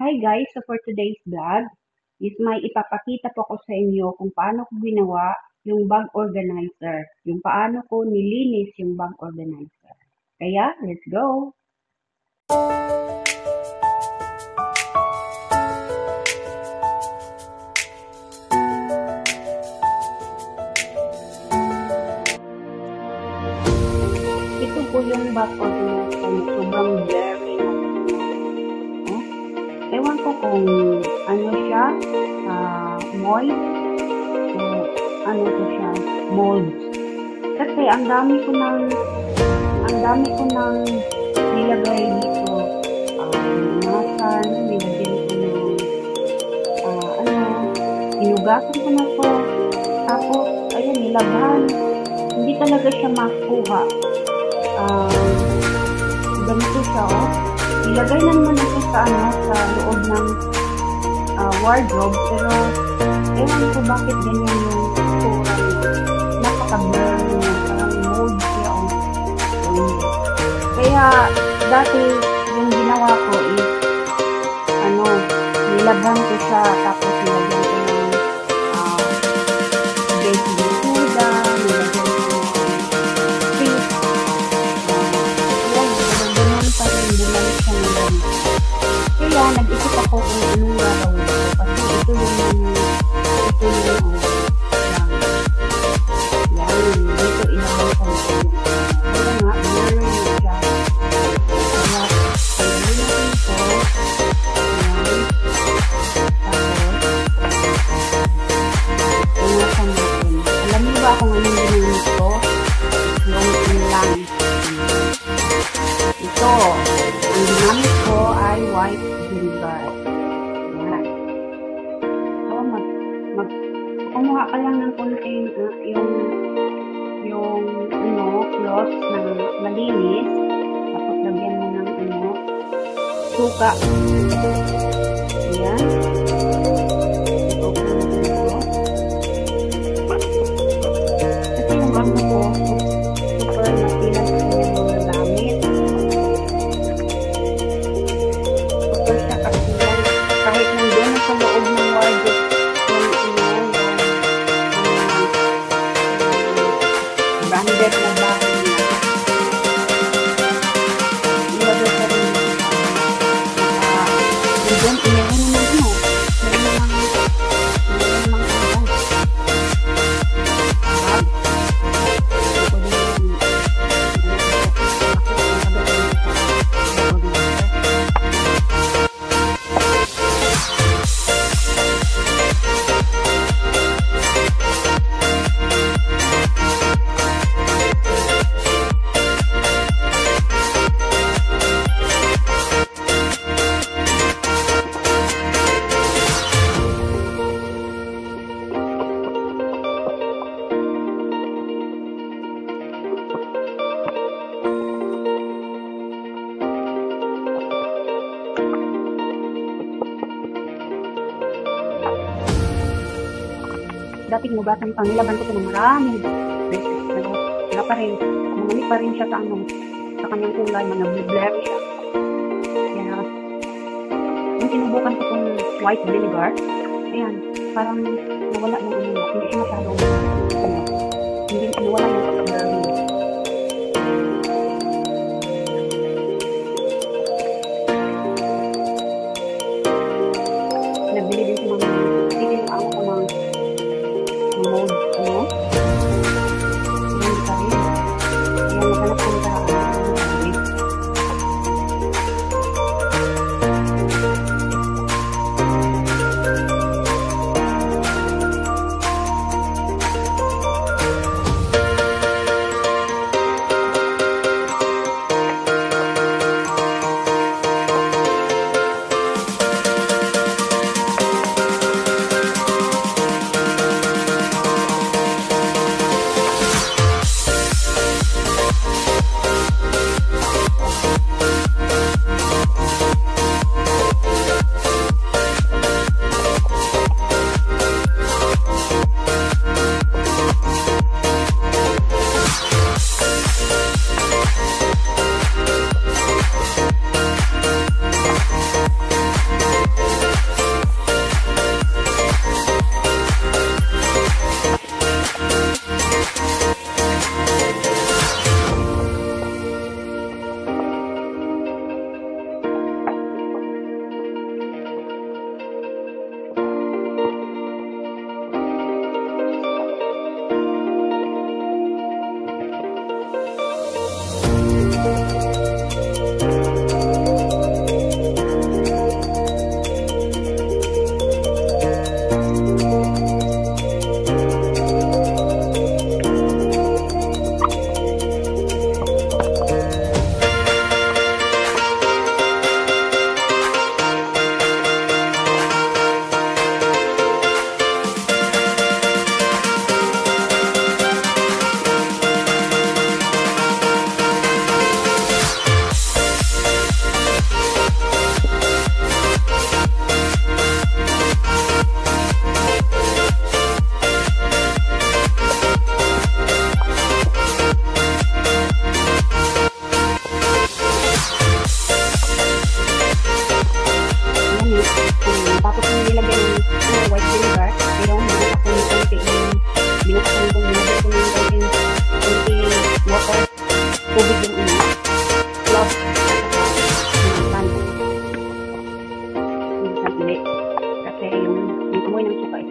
Hi guys! So for today's vlog is may ipapakita po ko sa inyo kung paano ko ginawa yung bag organizer. Yung paano ko nilinis yung bag organizer. Kaya, let's go! Ito po yung bag organizer. Sobrang blurry na. Ewan ko kung ano siya, moist, o ano ko siya, mold. Kasi ang dami ko nang nilagay dito. Nasan, nilagyan ko ng, inugasan ko na to. Tapos, ayun, nilabhan. Hindi talaga siya makuha. Ganito siya, oh. Ilagay na naman ito sa loob ng wardrobe, pero ewan ko bakit ganyan yung itsura niya. Napaka-blur niya, parang mold siya. Kaya dati yung ginawa ko is nilabhan ko siya, tapos nilagyan ko ng baking soda, nilagyan ko ng fish. Ganyan pa rin, bumalik siya ng ganyan. Kaya nag-isip ako kung anong gagawin ko, kasi ito yung dito inabay ko ito yung kaya nga, meron yung siya. Kaya, pagawin natin ito. Tapos, punasan natin. Alam niyo ba kung anong ginamit ko? Yung lang. Ito, ang ginamit ko ay white vinegar. Yan. So, kumuha ka lang ng konting yung cloth na malinis. Tapos, lagyan mo ng suka. Yan. Open mo ito. Kasi yung ano ko, super matilas ko yung mga gamit. Super siya kasi kahit nandun sa loob ng wardrobe, branded na bahay niya. Ilagay ka rin dito. Doon, ilagay naman mo. Dating mugatan pang nilaban ko ito ng maraming beses. Pero wala pa rin. Mamali pa rin siya sa kanyang kulay. Blur siya. Kaya, yung sinubukan ko itong white vinegar, ayan, parang nawala yung hindi siya masyadong hindi nawala yung pagka-blur niya. Nagbili din si Mami. Hindi din ako ko ng mold, yan pa rin. Ayan, nakalap ko nito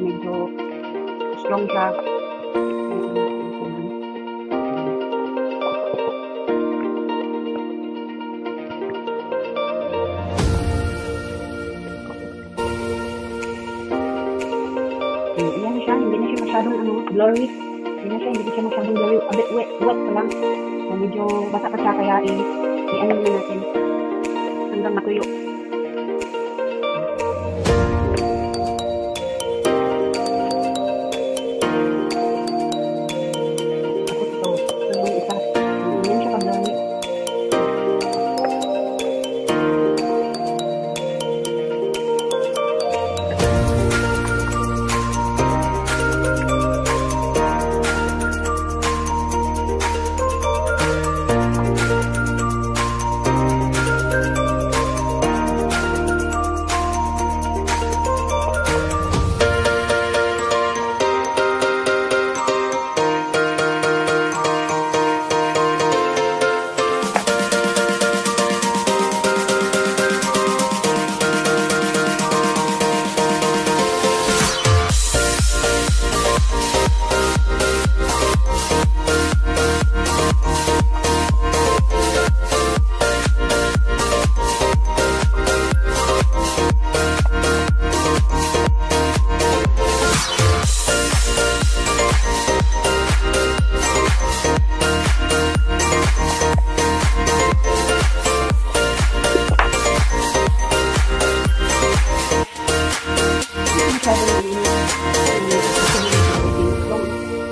medyo strong siya. Ayan na siya, hindi na siya masyadong blurry. Hindi na siya masyadong blurry. A bit wet pa lang. So, medyo basa pa siya, kaya i-ano na natin hanggang matuyo.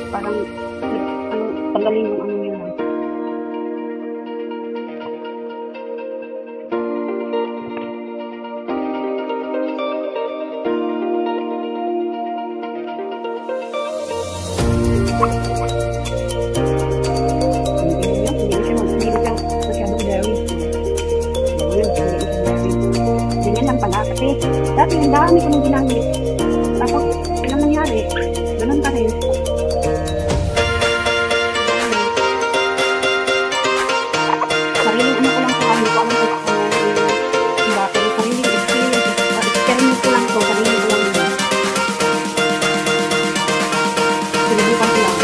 Parang tanggalin yung ano yun. Ganyan lang pala kasi dati ang dami ko nang ginamit. Tapos, ilang nangyari, ganun pa rin. Sariling ano ko lang po, hindi ko alam kung diba, pero sariling experiment ko lang to, sariling ko lang ito. Sinubukan ko lang.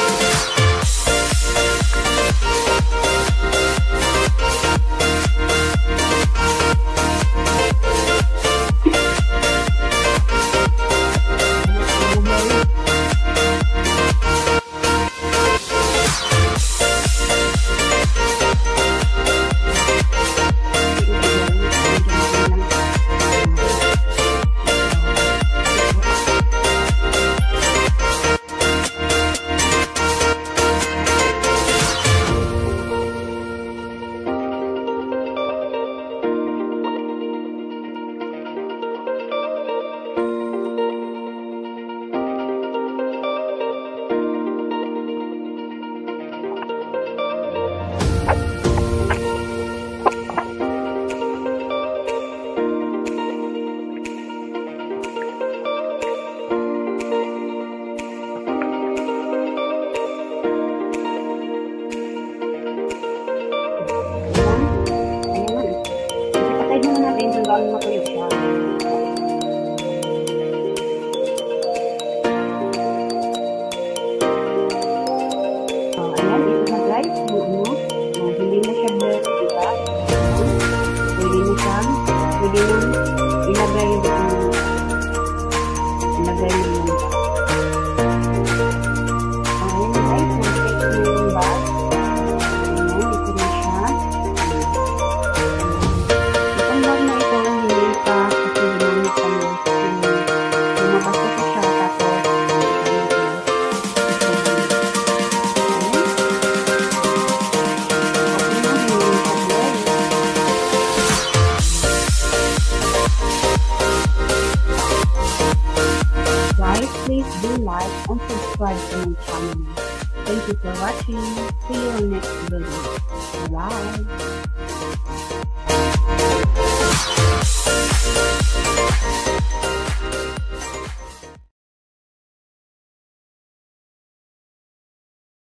Hanggang matuyo siya. Ayan, ito na guys, yung hindi na siya blurry, diba? Pwede na ilagay yung ayan guys, mag-take na yung bag. Ayan, ito na siya. Please do like and subscribe to my channel. Thank you for watching. See you in next video. Bye.